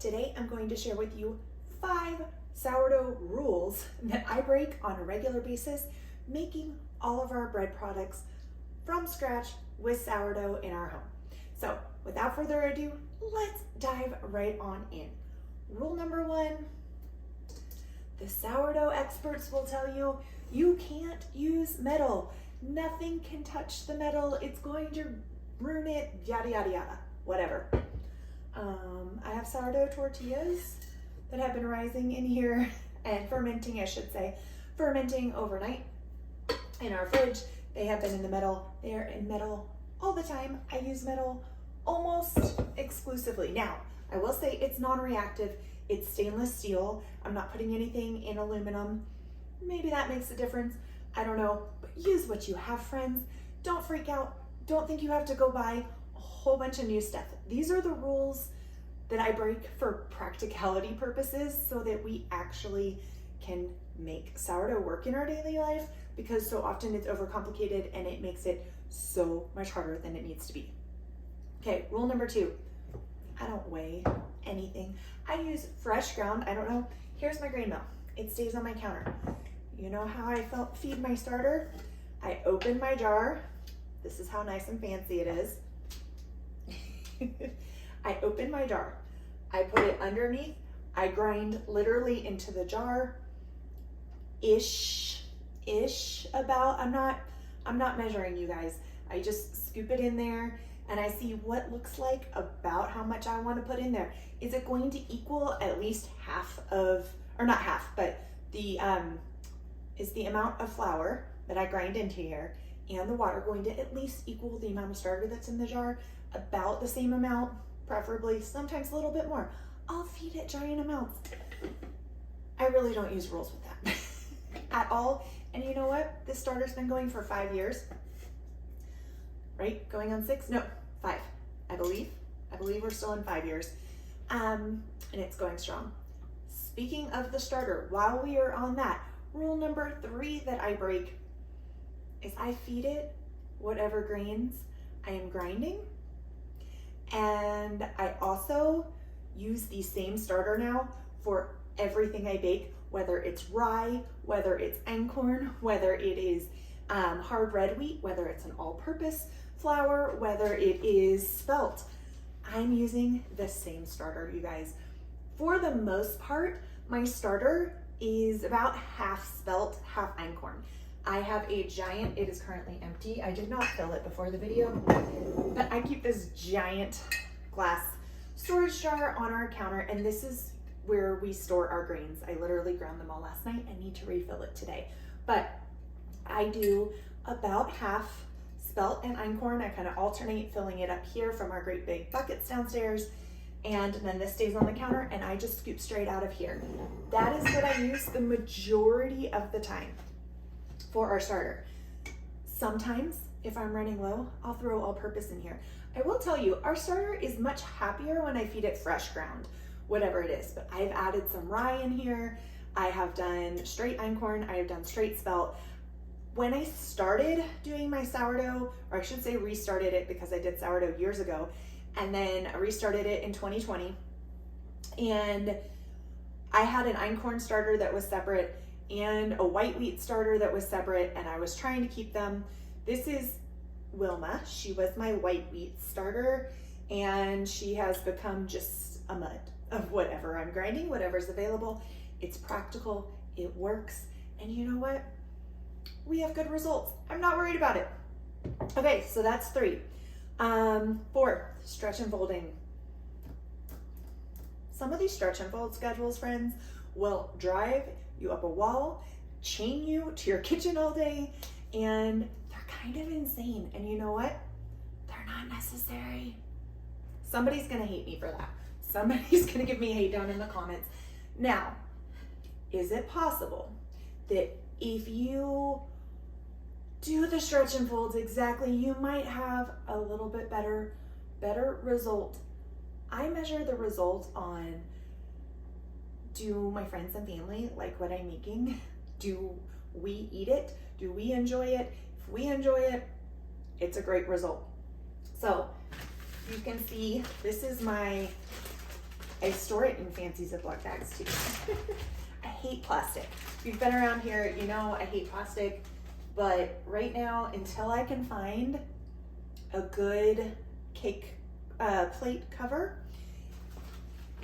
Today I'm going to share with you 5 sourdough rules that I break on a regular basis, making all of our bread products from scratch with sourdough in our home. So without further ado, let's dive right on in. Rule number 1, the sourdough experts will tell you, you can't use metal. Nothing can touch the metal. It's going to ruin it, yada, yada, yada, whatever. I have sourdough tortillas that have been rising in here and fermenting, I should say, fermenting overnight in our fridge. They have been in the metal. They are in metal all the time. I use metal almost exclusively. Now, I will say it's non-reactive. It's stainless steel. I'm not putting anything in aluminum. Maybe that makes a difference. I don't know, but use what you have, friends. Don't freak out. Don't think you have to go buy a whole bunch of new stuff. These are the rules that I break for practicality purposes so that we actually can make sourdough work in our daily life, because so often it's overcomplicated and it makes it so much harder than it needs to be. Okay, rule number 2, I don't weigh anything. I use fresh ground. I don't know. Here's my grain mill. It stays on my counter. You know how I feed my starter? I open my jar. This is how nice and fancy it is. I open my jar. I put it underneath. I grind literally into the jar. Ish about. I'm not measuring, you guys. I just scoop it in there and I see what looks like about how much I want to put in there. Is it going to equal at least half of, or not half, but is the amount of flour that I grind into here and the water going to at least equal the amount of starter that's in the jar? About the same amount, preferably, sometimes a little bit more. I'll feed it giant amounts. I really don't use rules with that at all. And you know what? This starter's been going for 5 years, right? Going on 6? No, 5, I believe. I believe we're still in 5 years. And it's going strong. Speaking of the starter, while we are on that, rule number 3 that I break is I feed it whatever grains I am grinding. And I also use the same starter now for everything I bake, whether it's rye, whether it's einkorn, whether it is hard red wheat, whether it's an all-purpose flour, whether it is spelt. I'm using the same starter, you guys. For the most part, my starter is about half spelt, half einkorn. I have a giant, it is currently empty. I did not fill it before the video, but I keep this giant glass storage jar on our counter, and this is where we store our grains. I literally ground them all last night. I need to refill it today. But I do about half spelt and einkorn. I kind of alternate filling it up here from our great big buckets downstairs, and then this stays on the counter, and I just scoop straight out of here. That is what I use the majority of the time for our starter. Sometimes, if I'm running low, I'll throw all-purpose in here. I will tell you, our starter is much happier when I feed it fresh ground, whatever it is. But I've added some rye in here. I have done straight einkorn. I have done straight spelt. When I started doing my sourdough, or I should say restarted it, because I did sourdough years ago, and then I restarted it in 2020. And I had an einkorn starter that was separate and a white wheat starter that was separate, and I was trying to keep them. This is Wilma. She was my white wheat starter, and she has become just a mud of whatever I'm grinding, whatever's available. It's practical, it works, and you know what? We have good results. I'm not worried about it. Okay, so that's 3. 4, stretch and folding. Some of these stretch and fold schedules, friends, will drive you up a wall, chain you to your kitchen all day, and they're kind of insane. And you know what? They're not necessary. Somebody's gonna hate me for that. Somebody's gonna give me hate down in the comments. Now, is it possible that if you do the stretch and folds exactly, you might have a little bit better result? I measure the result on, do my friends and family like what I'm making? Do we eat it? Do we enjoy it? If we enjoy it, it's a great result. So you can see this is my I store it in fancy Ziploc bags too. I hate plastic. If you've been around here, you know I hate plastic, but right now, until I can find a good cake plate cover,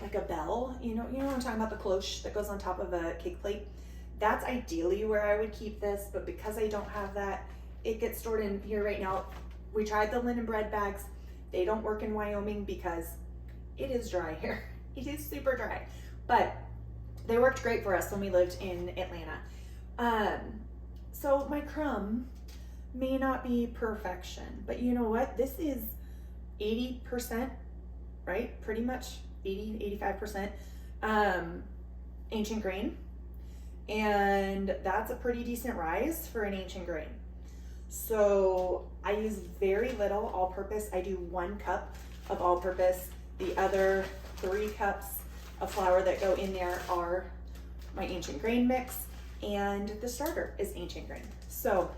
like a bell, you know what I'm talking about, the cloche that goes on top of a cake plate, that's ideally where I would keep this, but because I don't have that, it gets stored in here right now. We tried the linen bread bags. They don't work in Wyoming because it is dry here. It is super dry, but they worked great for us when we lived in Atlanta. So my crumb may not be perfection, but you know what? This is 80%, right? Pretty much 85% ancient grain. And that's a pretty decent rise for an ancient grain. So I use very little all-purpose. I do 1 cup of all-purpose. The other 3 cups of flour that go in there are my ancient grain mix, and the starter is ancient grain. So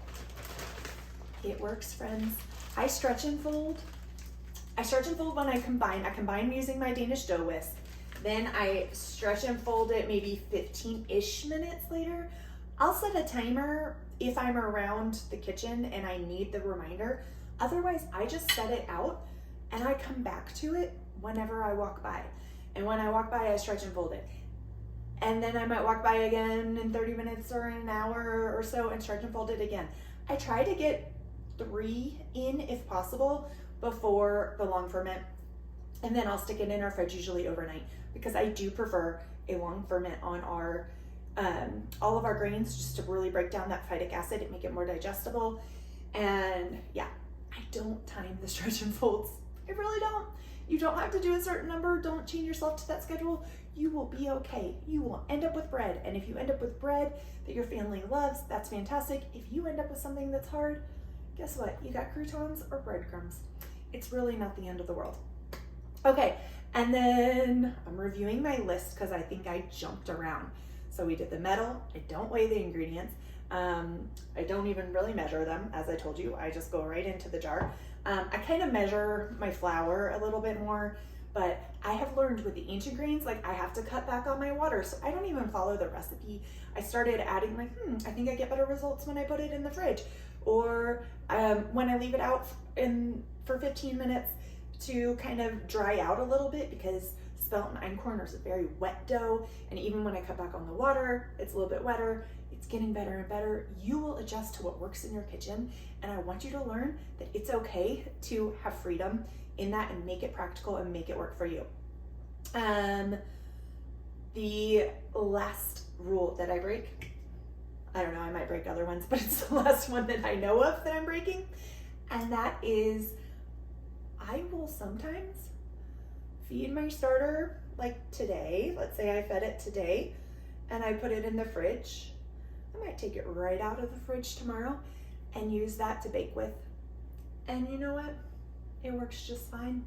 it works, friends. I stretch and fold. I stretch and fold when I combine using my Danish dough whisk. Then I stretch and fold it maybe 15-ish minutes later. I'll set a timer if I'm around the kitchen and I need the reminder. Otherwise, I just set it out and I come back to it whenever I walk by. And when I walk by, I stretch and fold it. And then I might walk by again in 30 minutes or an hour or so and stretch and fold it again. I try to get 3 in if possible before the long ferment. And then I'll stick it in our fridge, usually overnight, because I do prefer a long ferment on our all of our grains, just to really break down that phytic acid and make it more digestible. And yeah, I don't time the stretch and folds. I really don't. You don't have to do a certain number. Don't chain yourself to that schedule. You will be okay. You will end up with bread. And if you end up with bread that your family loves, that's fantastic. If you end up with something that's hard, guess what? You got croutons or breadcrumbs. It's really not the end of the world. Okay, and then I'm reviewing my list because I think I jumped around. So we did the metal. I don't weigh the ingredients. I don't even really measure them, as I told you. I just go right into the jar. I kind of measure my flour a little bit more, but I have learned with the ancient grains, like I have to cut back on my water. So I don't even follow the recipe. I started adding like, I think I get better results when I put it in the fridge, or when I leave it out for 15 minutes to kind of dry out a little bit, because spelt and einkorn are a very wet dough. And even when I cut back on the water, it's a little bit wetter. It's getting better and better. You will adjust to what works in your kitchen. And I want you to learn that it's okay to have freedom in that and make it practical and make it work for you. The last rule that I break, I don't know, I might break other ones, but it's the last one that I know of that I'm breaking. And that is, I will sometimes feed my starter like today. Let's say I fed it today and I put it in the fridge. I might take it right out of the fridge tomorrow and use that to bake with. And you know what? It works just fine.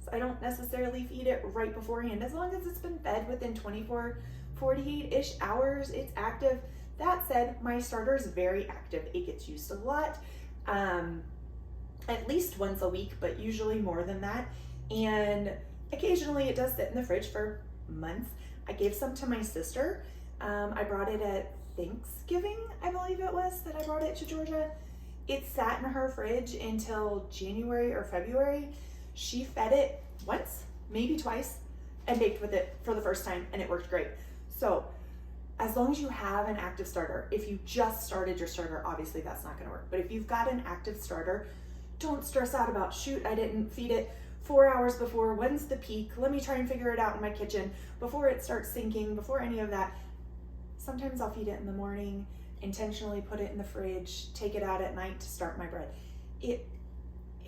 So I don't necessarily feed it right beforehand. As long as it's been fed within 24, 48-ish hours, it's active. That said, my starter is very active. It gets used a lot, at least once a week, but usually more than that. And occasionally it does sit in the fridge for months. I gave some to my sister. I brought it at Thanksgiving, I believe it was, that I brought it to Georgia. It sat in her fridge until January or February. She fed it once, maybe twice, and baked with it for the first time, and it worked great. So as long as you have an active starter, if you just started your starter, obviously that's not gonna work. But if you've got an active starter, don't stress out about, shoot, I didn't feed it 4 hours before, when's the peak? Let me try and figure it out in my kitchen before it starts sinking, before any of that. Sometimes I'll feed it in the morning, intentionally put it in the fridge, take it out at night to start my bread. It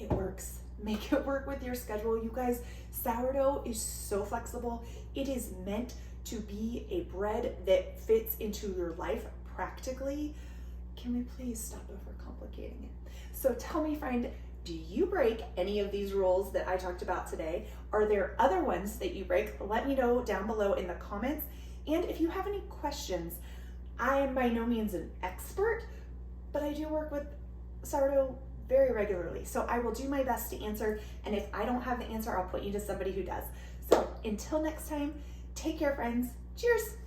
works. Make it work with your schedule. You guys, sourdough is so flexible. It is meant to be a bread that fits into your life practically. Can we please stop overcomplicating it? So tell me, friend, do you break any of these rules that I talked about today? Are there other ones that you break? Let me know down below in the comments. And if you have any questions, I am by no means an expert, but I do work with sourdough very regularly. So I will do my best to answer. And if I don't have the answer, I'll put you to somebody who does. So until next time, take care, friends. Cheers.